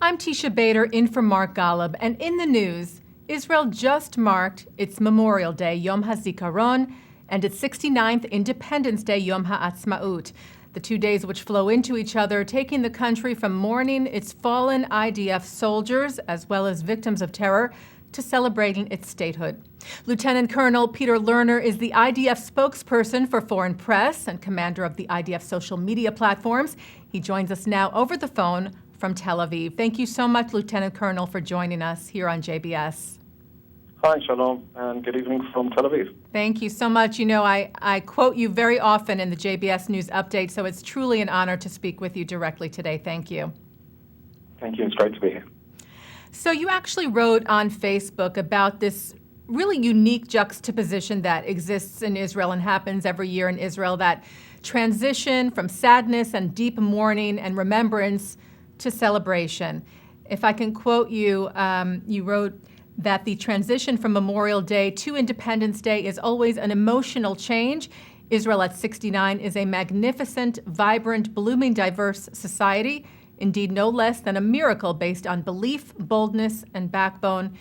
I'm Teisha Bader in for Mark Golub, and in the news, Israel just marked its Memorial Day, Yom Hazikaron, and its 69th Independence Day, Yom Ha'atzmaut, the 2 days which flow into each other, taking the country from mourning its fallen IDF soldiers, as well as victims of terror, to celebrating its statehood. Lieutenant Colonel Peter Lerner is the IDF spokesperson for foreign press and commander of the IDF social media platforms. He joins us now over the phone from Tel Aviv. Thank you so much, Lieutenant Colonel, for joining us here on JBS. Hi, shalom, and good evening from Tel Aviv. Thank you so much. You know, I quote you very often in the JBS News Update, so it's truly an honor to speak with you directly today. Thank you. Thank you. It's great to be here. So you actually wrote on Facebook about this really unique juxtaposition that exists in Israel and happens every year in Israel, that transition from sadness and deep mourning and remembrance to celebration. If I can quote you, you wrote that the transition from Memorial Day to Independence Day is always an emotional change. Israel at 69 is a magnificent, vibrant, blooming, diverse society, indeed no less than a miracle based on belief, boldness, and backbone.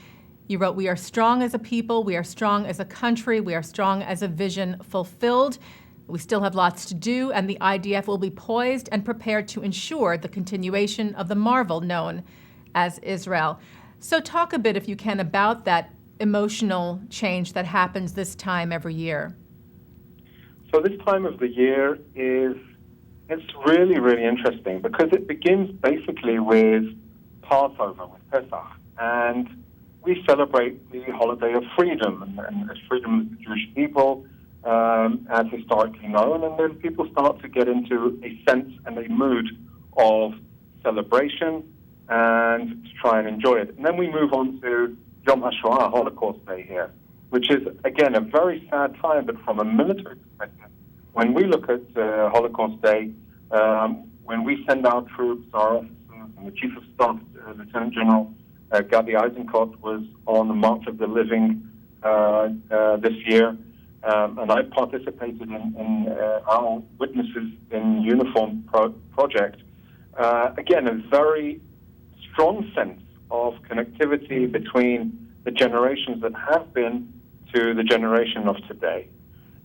You wrote, "We are strong as a people, we are strong as a country, we are strong as a vision fulfilled. We still have lots to do, and the IDF will be poised and prepared to ensure the continuation of the marvel known as Israel." So talk a bit, if you can, about that emotional change that happens this time every year. So this time of the year it's really, really interesting because it begins basically with Passover, with Pesach, and we celebrate the holiday of freedom, and freedom of the Jewish people, as historically known, and then people start to get into a sense and a mood of celebration and to try and enjoy it. And then we move on to Yom HaShoah, Holocaust Day here, which is, again, a very sad time, but from a military perspective, when we look at Holocaust Day, when we send our troops, our officers, and the Chief of Staff, Lieutenant General Gadi Eisenkot, was on the March of the Living this year, and I participated in our Witnesses in Uniform project. Again, a very strong sense of connectivity between the generations that have been to the generation of today.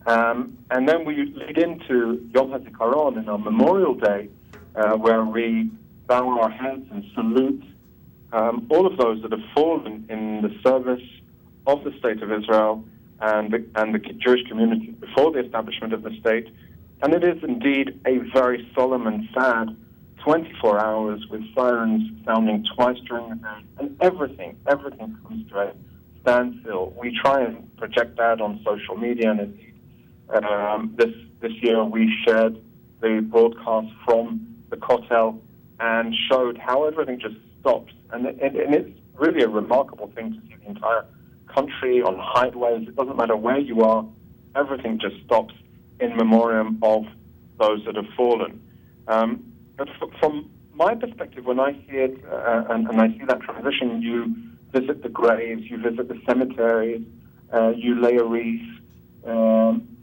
And then we lead into Yom HaZikaron in our Memorial Day, where we bow our heads and salute all of those that have fallen in the service of the State of Israel and the Jewish community before the establishment of the state. And it is indeed a very solemn and sad 24 hours with sirens sounding twice during the day, and everything comes to a standstill. We try and project that on social media, and indeed, this year we shared the broadcast from the Kotel and showed how everything just stops. And it's really a remarkable thing to see the entire country on highways. It doesn't matter where you are, everything just stops in memoriam of those that have fallen. But from my perspective, when I see it, and I see that transition, you visit the graves, you visit the cemeteries, you lay a wreath,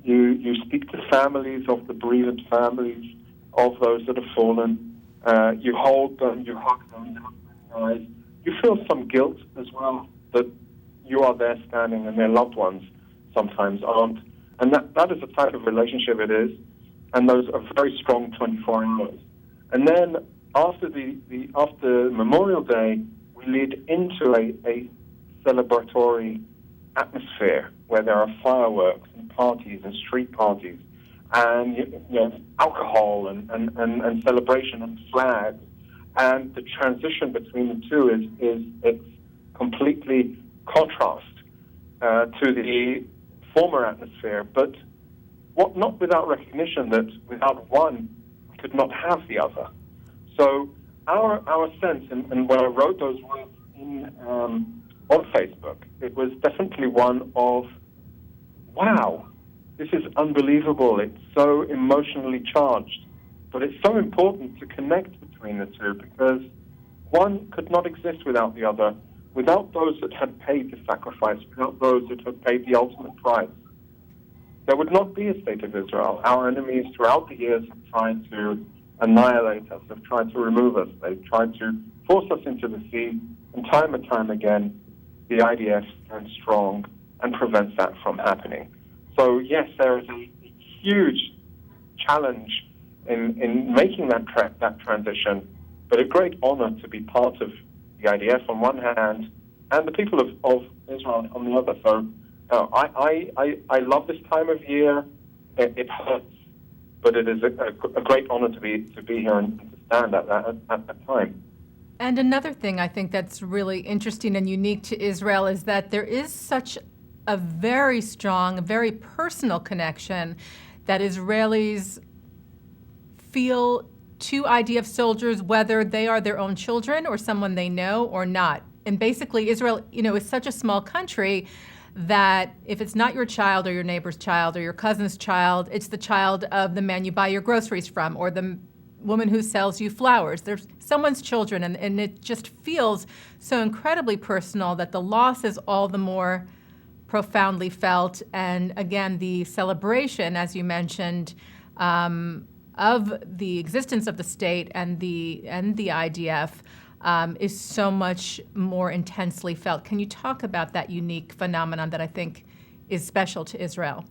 you speak to families of the bereaved families of those that have fallen, you hold them, you hug them, you look them in the eyes. You feel some guilt as well that you are there standing and their loved ones sometimes aren't. And that is the type of relationship it is, and those are very strong 24 hours. And then after after Memorial Day, we lead into a celebratory atmosphere where there are fireworks and parties and street parties and alcohol and celebration and flags. And the transition between the two is it's completely contrast to the former atmosphere, but not without recognition that without one we could not have the other. So our sense, and when I wrote those words on Facebook, it was definitely one of, wow, this is unbelievable. It's so emotionally charged, but it's so important to connect between the two because one could not exist without the other, without those that had paid the sacrifice, without those that had paid the ultimate price. There would not be a state of Israel. Our enemies throughout the years have tried to annihilate us. They've tried to remove us. They've tried to force us into the sea. And time again, the IDF stands strong and prevents that from happening. So yes, there is a huge challenge in making that transition, but a great honor to be part of the IDF on one hand, and the people of Israel on the other. So I love this time of year. It hurts, but it is a great honor to be here and to stand at that time. And another thing I think that's really interesting and unique to Israel is that there is such a very strong, very personal connection that Israelis feel to IDF soldiers, whether they are their own children or someone they know or not. And basically, Israel, is such a small country that if it's not your child or your neighbor's child or your cousin's child, it's the child of the man you buy your groceries from or the woman who sells you flowers. There's someone's children, and it just feels so incredibly personal that the loss is all the more profoundly felt. And again, the celebration, as you mentioned, of the existence of the state and the IDF is so much more intensely felt. Can you talk about that unique phenomenon that I think is special to Israel?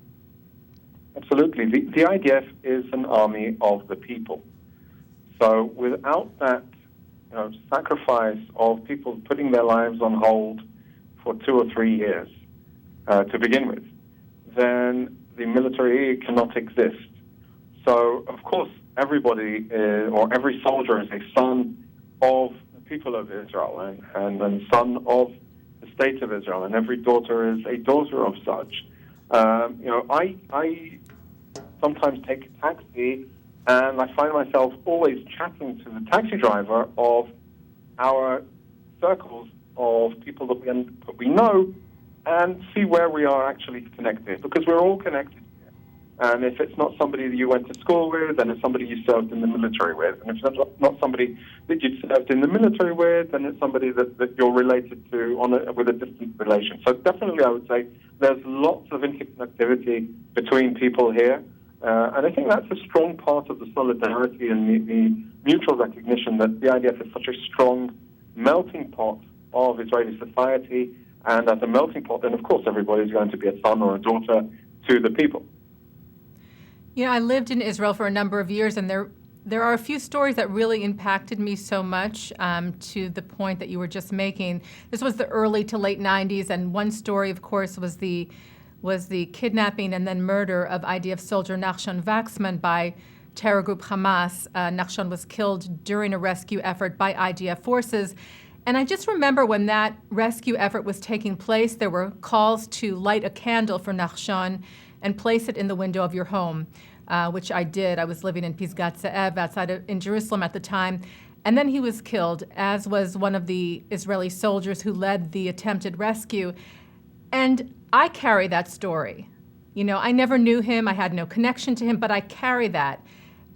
Absolutely. The IDF is an army of the people. So without that sacrifice of people putting their lives on hold for 2 or 3 years to begin with, then the military cannot exist. So, of course, everybody or every soldier is a son of the people of Israel and son of the state of Israel, and every daughter is a daughter of such. I sometimes take a taxi, and I find myself always chatting to the taxi driver of our circles of people that we know and see where we are actually connected, because we're all connected here. And if it's not somebody that you went to school with, then it's somebody you served in the military with. And if it's not somebody that you served in the military with, then it's somebody that you're related to with a distant relation. So definitely I would say there's lots of interconnectivity between people here. And I think that's a strong part of the solidarity and the mutual recognition that the IDF is such a strong melting pot of Israeli society. And as a melting pot, then of course everybody is going to be a son or a daughter to the people. I lived in Israel for a number of years, and there are a few stories that really impacted me so much to the point that you were just making. This was the early to late 90s, and one story, of course, was the kidnapping and then murder of IDF soldier Nachshon Waxman by terror group Hamas. Nachshon was killed during a rescue effort by IDF forces. And I just remember when that rescue effort was taking place, there were calls to light a candle for Nachshon and place it in the window of your home, which I did. I was living in Pisgat Ze'ev in Jerusalem at the time. And then he was killed, as was one of the Israeli soldiers who led the attempted rescue. And I carry that story. I never knew him. I had no connection to him, but I carry that.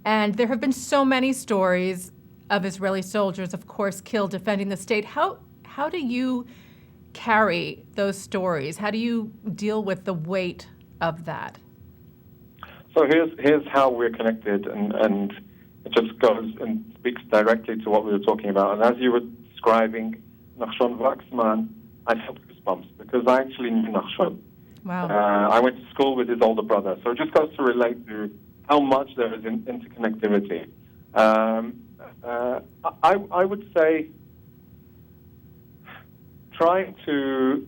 And there have been so many stories of Israeli soldiers, of course, killed defending the state. How do you carry those stories? How do you deal with the weight of that? So here's how we're connected, and it just goes and speaks directly to what we were talking about. And as you were describing Nachshon Waxman, I felt goosebumps because I actually knew Nachshon. Wow. I went to school with his older brother, so it just goes to relate to how much there is interconnectivity. I would say trying to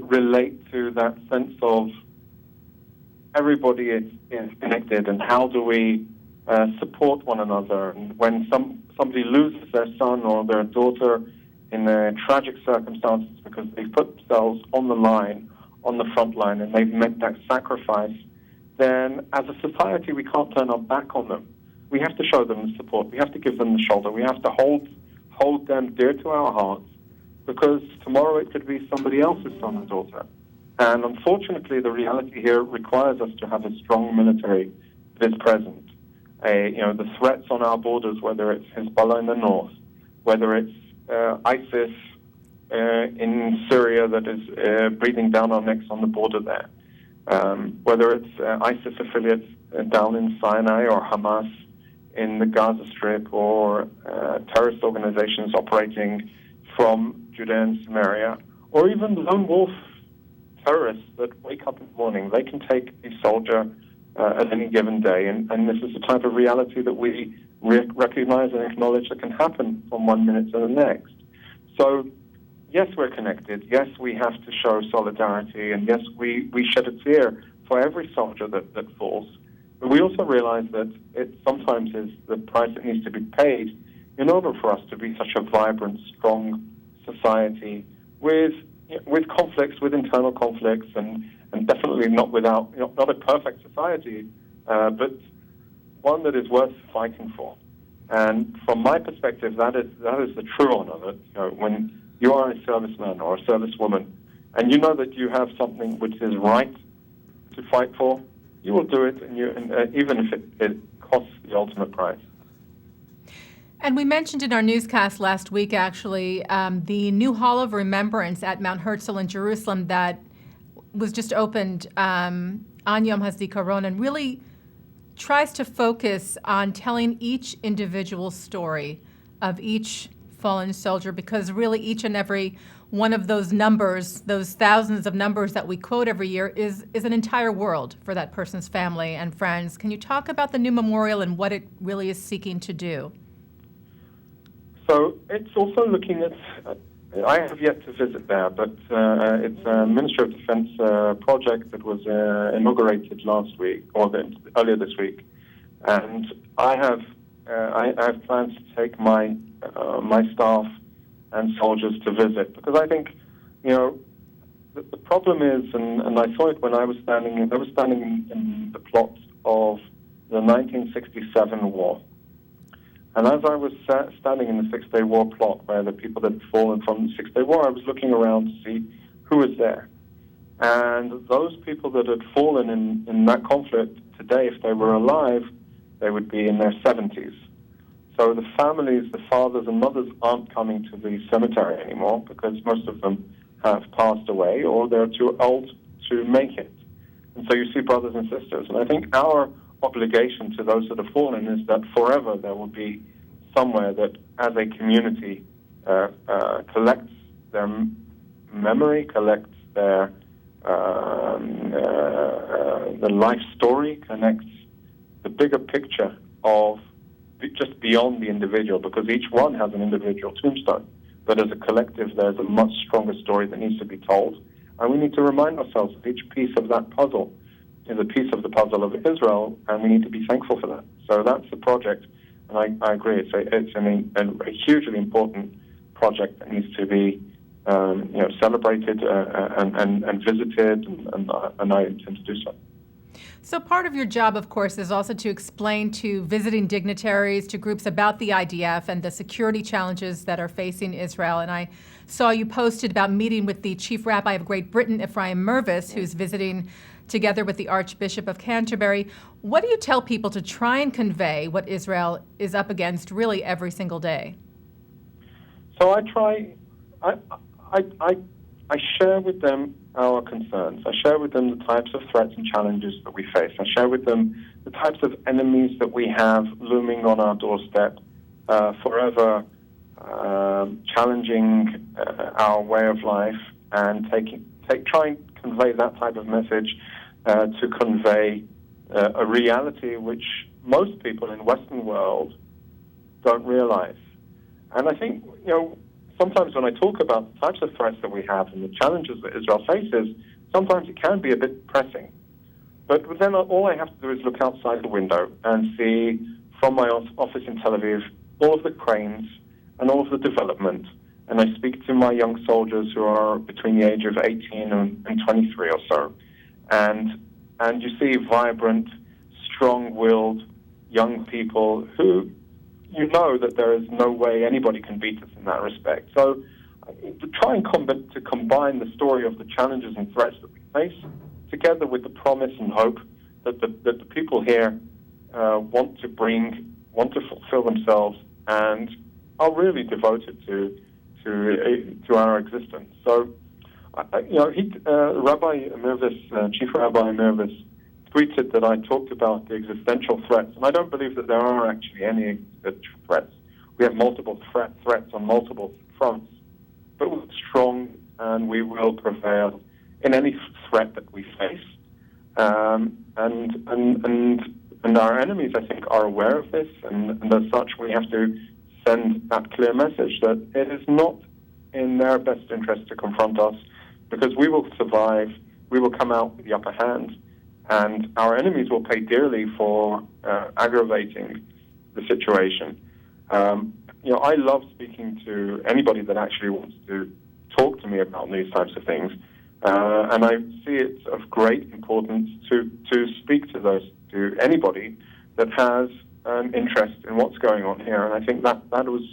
relate to that sense of everybody is connected, and how do we support one another. And when somebody loses their son or their daughter in tragic circumstances because they've put themselves on the line, on the front line, and they've made that sacrifice, then as a society we can't turn our back on them. We have to show them the support. We have to give them the shoulder. We have to hold them dear to our hearts, because tomorrow it could be somebody else's son or daughter. And unfortunately, the reality here requires us to have a strong military that is present. The threats on our borders, whether it's Hezbollah in the north, whether it's ISIS in Syria that is breathing down our necks on the border there, whether it's ISIS affiliates down in Sinai or Hamas in the Gaza Strip or terrorist organizations operating from Judea and Samaria, or even lone wolf terrorists that wake up in the morning. They can take a soldier at any given day, and this is the type of reality that we recognize and acknowledge that can happen from one minute to the next. So, yes, we're connected. Yes, we have to show solidarity, and yes, we shed a tear for every soldier that falls. But we also realize that it sometimes is the price that needs to be paid in order for us to be such a vibrant, strong society with conflicts, with internal conflicts, and definitely not a perfect society, but one that is worth fighting for. And from my perspective, that is the true honor. That when you are a serviceman or a servicewoman, and you know that you have something which is right to fight for, you will do it, and even if it costs the ultimate price. And we mentioned in our newscast last week, actually, the new Hall of Remembrance at Mount Herzl in Jerusalem that was just opened on Yom Hazikaron, and really tries to focus on telling each individual story of each fallen soldier, because really each and every one of those numbers, those thousands of numbers that we quote every year, is an entire world for that person's family and friends. Can you talk about the new memorial and what it really is seeking to do? So it's also looking at, I have yet to visit there, but it's a Ministry of Defense project that was inaugurated last week, or earlier this week. And I have plans to take my staff and soldiers to visit, because I think, the problem is, and I saw it when I was standing in the plot of the 1967 war. And as I was standing in the Six-Day War plot, where the people that had fallen from the Six-Day War, I was looking around to see who was there. And those people that had fallen in that conflict today, if they were alive, they would be in their 70s. So the families, the fathers and mothers, aren't coming to the cemetery anymore because most of them have passed away or they're too old to make it. And so you see brothers and sisters. And I think our obligation to those that have fallen is that forever there will be somewhere that, as a community, collects their memory, collects their the life story, connects the bigger picture of just beyond the individual, because each one has an individual tombstone. But as a collective, there's a much stronger story that needs to be told. And we need to remind ourselves that each piece of that puzzle is a piece of the puzzle of Israel, and we need to be thankful for that. So that's the project, and I agree. It's a hugely important project that needs to be celebrated and visited, and I intend to do so. So part of your job, of course, is also to explain to visiting dignitaries, to groups about the IDF and the security challenges that are facing Israel. And I saw you posted about meeting with the Chief Rabbi of Great Britain, Ephraim Mervis, who's visiting together with the Archbishop of Canterbury. What do you tell people to try and convey what Israel is up against really every single day? So I share with them our concerns. I share with them the types of threats and challenges that we face. I share with them the types of enemies that we have looming on our doorstep, forever challenging our way of life, and try and convey that type of message to convey a reality which most people in the Western world don't realize. And I think, sometimes when I talk about the types of threats that we have and the challenges that Israel faces, sometimes it can be a bit pressing. But then all I have to do is look outside the window and see from my office in Tel Aviv all of the cranes and all of the development. And I speak to my young soldiers who are between the age of 18 and 23 or so. And you see vibrant, strong-willed young people who you know that there is no way anybody can beat us in that respect. So to try and combine the story of the challenges and threats that we face together with the promise and hope that the people here want to fulfill themselves and are really devoted to our existence. So, Rabbi Mervis, Chief Rabbi Mervis, tweeted that I talked about the existential threats, and I don't believe that there are actually any existential threats. We have multiple threats on multiple fronts, but we're strong and we will prevail in any threat that we face. And our enemies, I think, are aware of this, and as such, we have to send that clear message that it is not in their best interest to confront us, because we will survive, we will come out with the upper hand, and our enemies will pay dearly for aggravating the situation. I love speaking to anybody that actually wants to talk to me about these types of things, and I see it of great importance to speak to anybody that has an interest in what's going on here, and I think that was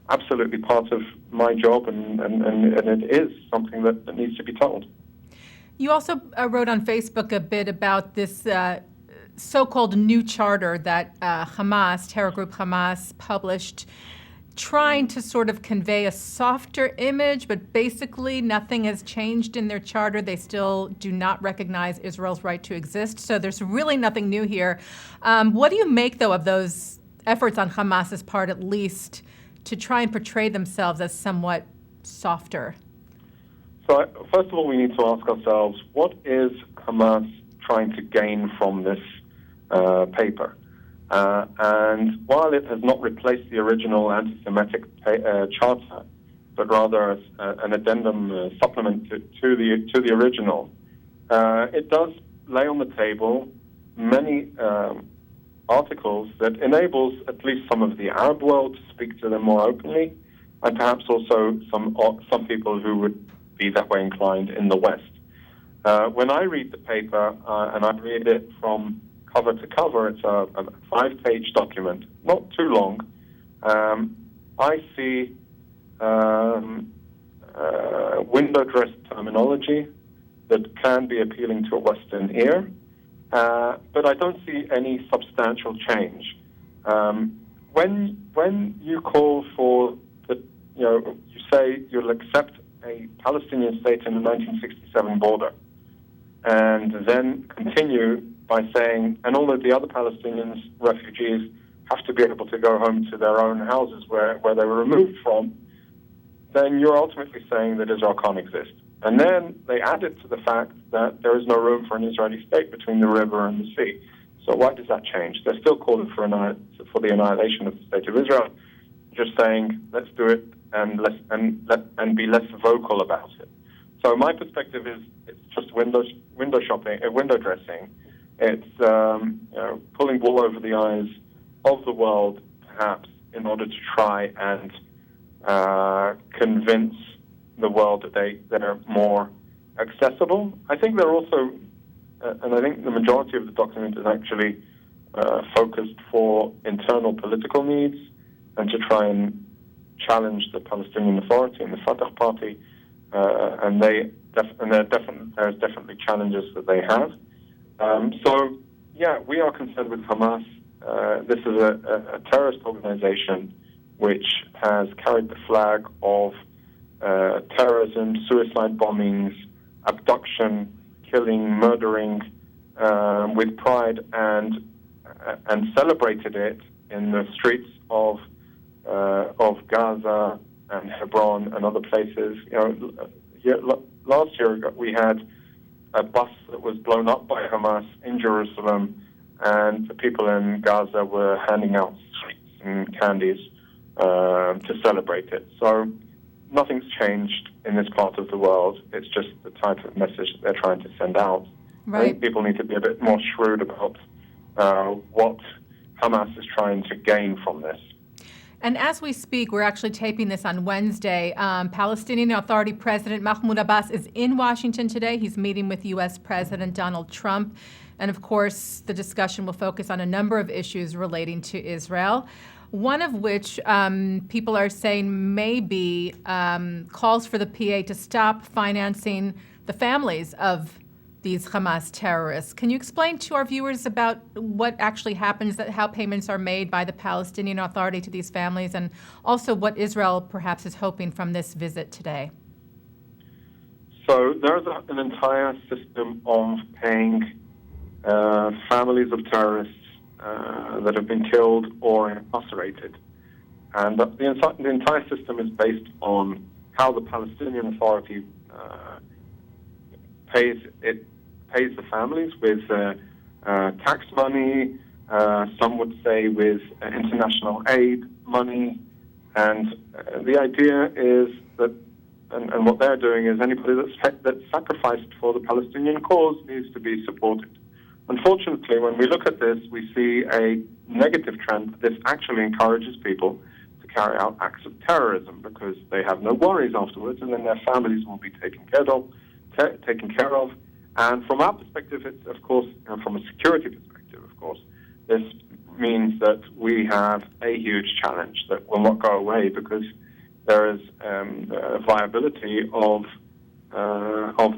absolutely part of my job, and it is something that needs to be told. You also wrote on Facebook a bit about this so-called new charter that terror group Hamas, published, trying to sort of convey a softer image, but basically nothing has changed in their charter. They still do not recognize Israel's right to exist. So there's really nothing new here. What do you make, though, of those efforts on Hamas's part, at least, to try and portray themselves as somewhat softer? So first of all, we need to ask ourselves, what is Hamas trying to gain from this paper? And while it has not replaced the original anti-Semitic charter, but rather as an addendum supplement to the original, it does lay on the table many articles that enables at least some of the Arab world to speak to them more openly, and perhaps also some people who would be that way inclined in the West. When I read the paper, and I read it from cover to cover, it's a 5-page document, not too long. I see window dress terminology that can be appealing to a Western ear, but I don't see any substantial change. When you call for you say you'll accept a Palestinian state in the 1967 border, and then continue by saying, and all of the other Palestinians, refugees, have to be able to go home to their own houses where they were removed from, then you're ultimately saying that Israel can't exist. And then they added to the fact that there is no room for an Israeli state between the river and the sea. So why does that change? They're still calling for the annihilation of the state of Israel, just saying, let's do it and be less vocal about it. So my perspective is it's just window dressing. It's pulling wool over the eyes of the world, perhaps, in order to try and convince the world that they're more accessible. I think they're also, and I think the majority of the document is actually focused for internal political needs and to try and challenge the Palestinian Authority and the Fatah party, and there's definitely challenges that they have. So, we are concerned with Hamas. This is a terrorist organization which has carried the flag of terrorism, suicide bombings, abduction, killing, murdering with pride, and celebrated it in the streets of Gaza and Hebron and other places. Last year we had a bus that was blown up by Hamas in Jerusalem, and the people in Gaza were handing out sweets and candies to celebrate it. So nothing's changed in this part of the world. It's just the type of message that they're trying to send out. Right. I think people need to be a bit more shrewd about what Hamas is trying to gain from this. And as we speak, we're actually taping this on Wednesday. Palestinian Authority President Mahmoud Abbas is in Washington today. He's meeting with U.S. President Donald Trump. And of course, the discussion will focus on a number of issues relating to Israel, one of which people are saying maybe calls for the PA to stop financing the families of these Hamas terrorists. Can you explain to our viewers about what actually happens, how payments are made by the Palestinian Authority to these families, and also what Israel perhaps is hoping from this visit today? So there's an entire system of paying families of terrorists that have been killed or incarcerated. And the entire system is based on how the Palestinian Authority pays the families with tax money, some would say with international aid money, and the idea is that, and what they're doing is anybody that's sacrificed for the Palestinian cause needs to be supported. Unfortunately, when we look at this, we see a negative trend. This actually encourages people to carry out acts of terrorism because they have no worries afterwards, and then their families will be taken care of. And from our perspective, it's, of course, from a security perspective, of course, this means that we have a huge challenge that will not go away because there is a viability of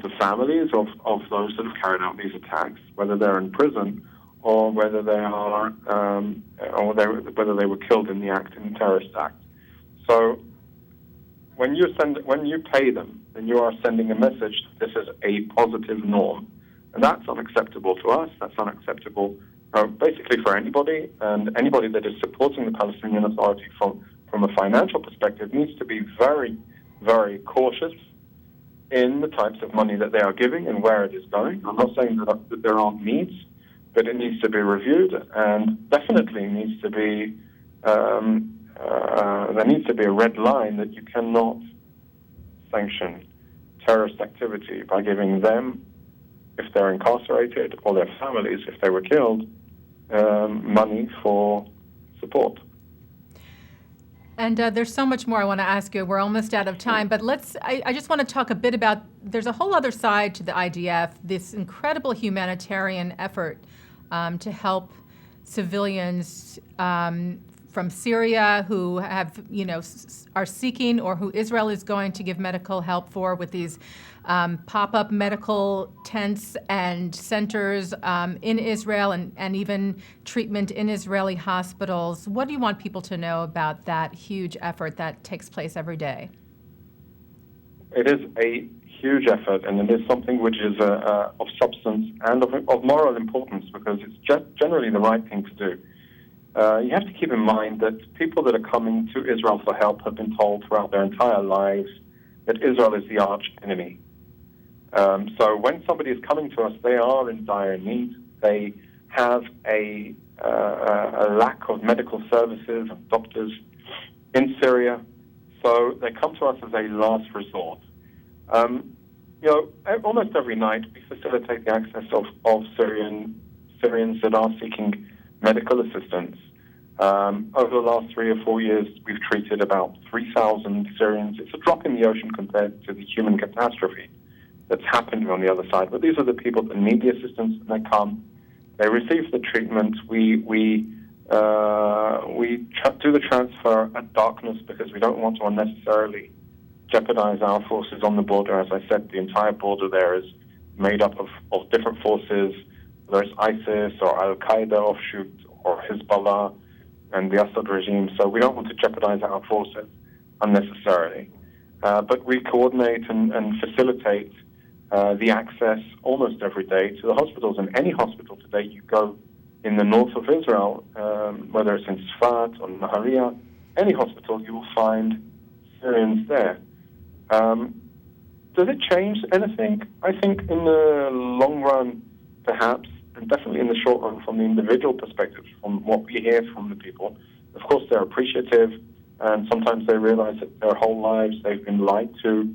the families of those that have carried out these attacks, whether they're in prison or whether they are whether they were killed in the act, in the terrorist act. So when you pay them, then you are sending a message that this is a positive norm, and that's unacceptable to us. That's unacceptable basically for anybody, and anybody that is supporting the Palestinian Authority from a financial perspective needs to be very, very cautious in the types of money that they are giving and where it is going. I'm not saying that there aren't needs, but it needs to be reviewed, and definitely needs to be there needs to be a red line that you cannot sanction terrorist activity by giving them, if they're incarcerated, or their families, if they were killed, money for support. And there's so much more I want to ask you. We're almost out of time, but I just want to talk a bit about, there's a whole other side to the IDF, this incredible humanitarian effort to help civilians from Syria who have, are seeking, or who Israel is going to give medical help for with these pop-up medical tents and centers in Israel, and even treatment in Israeli hospitals. What do you want people to know about that huge effort that takes place every day? It is a huge effort, and it is something which is of substance and of moral importance, because it's generally the right thing to do. You have to keep in mind that people that are coming to Israel for help have been told throughout their entire lives that Israel is the arch enemy. So when somebody is coming to us, they are in dire need. They have a lack of medical services and doctors in Syria. So they come to us as a last resort. Almost every night we facilitate the access of Syrians that are seeking medical assistance. Over the last 3 or 4 years, we've treated about 3,000 Syrians. It's a drop in the ocean compared to the human catastrophe that's happened on the other side. But these are the people that need the assistance, and they come. They receive the treatment. We do the transfer at darkness because we don't want to unnecessarily jeopardize our forces on the border. As I said, the entire border there is made up of different forces, whether it's ISIS or Al-Qaeda offshoot or Hezbollah and the Assad regime. So we don't want to jeopardize our forces unnecessarily. But we coordinate and facilitate the access almost every day to the hospitals. And any hospital today you go in the north of Israel, whether it's in Sfat or Nahariya, any hospital, you will find Syrians there. Does it change anything? I think in the long run, perhaps, and definitely in the short run, from the individual perspective, from what we hear from the people, of course they're appreciative, and sometimes they realize that their whole lives they've been lied to.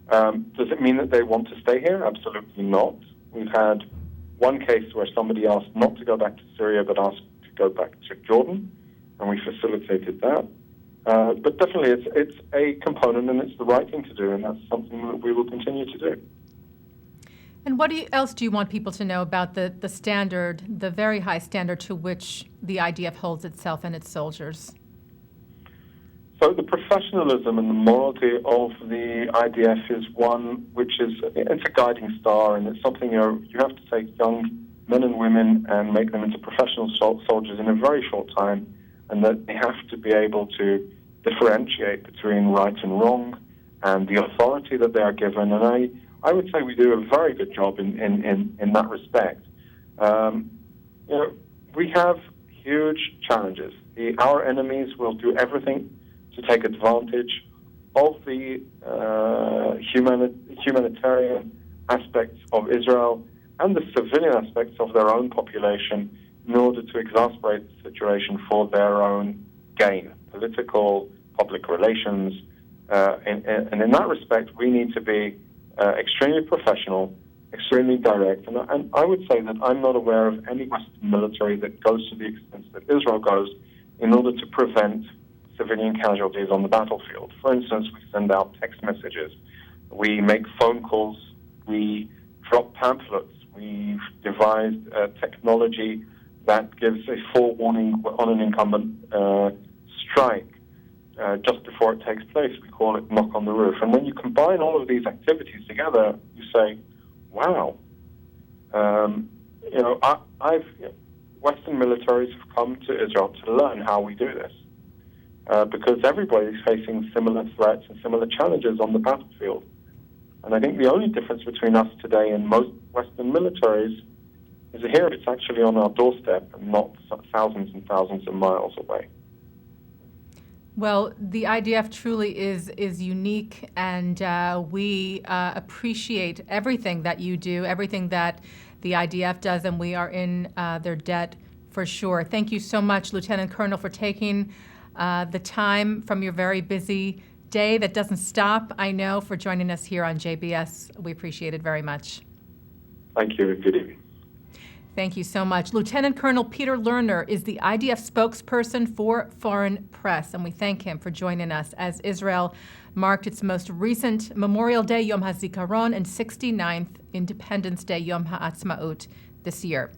Does it mean that they want to stay here? Absolutely not. We've had one case where somebody asked not to go back to Syria, but asked to go back to Jordan, and we facilitated that. But definitely it's a component, and it's the right thing to do, and that's something that we will continue to do. And what else do you want people to know about the standard, the very high standard to which the IDF holds itself and its soldiers? So the professionalism and the morality of the IDF is one which it's a guiding star, and it's something you have to take young men and women and make them into professional soldiers in a very short time, and that they have to be able to differentiate between right and wrong and the authority that they are given. And I would say we do a very good job in that respect. Um, we have huge challenges. Our enemies will do everything to take advantage of the humanitarian aspects of Israel and the civilian aspects of their own population in order to exacerbate the situation for their own gain, political, public relations. And in that respect, we need to be extremely professional, extremely direct. And I would say that I'm not aware of any Western military that goes to the extent that Israel goes in order to prevent civilian casualties on the battlefield. For instance, we send out text messages, we make phone calls, we drop pamphlets, we've devised technology that gives a forewarning on an incumbent strike just before it takes place. We call it knock on the roof. And when you combine all of these activities together, you say, wow, Western militaries have come to Israel to learn how we do this. Because everybody's facing similar threats and similar challenges on the battlefield. And I think the only difference between us today and most Western militaries is here it's actually on our doorstep and not thousands and thousands of miles away. Well, the IDF truly is unique, and we appreciate everything that you do, everything that the IDF does, and we are in their debt for sure. Thank you so much, Lieutenant Colonel, for taking the time from your very busy day that doesn't stop, I know, for joining us here on JBS. We appreciate it very much. Thank you. Good evening. Thank you so much. Lieutenant Colonel Peter Lerner is the IDF spokesperson for foreign press, and we thank him for joining us as Israel marked its most recent Memorial Day, Yom Hazikaron, and 69th Independence Day, Yom Ha'atzmaut, this year.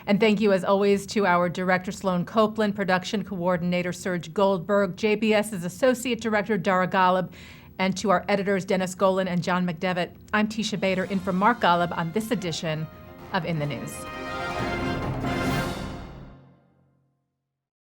And thank you, as always, to our director, Sloan Copeland, production coordinator, Serge Goldberg, JBS's associate director, Dara Golub, and to our editors, Dennis Golan and John McDevitt. I'm Teisha Bader, in for Mark Golub on this edition of In the News.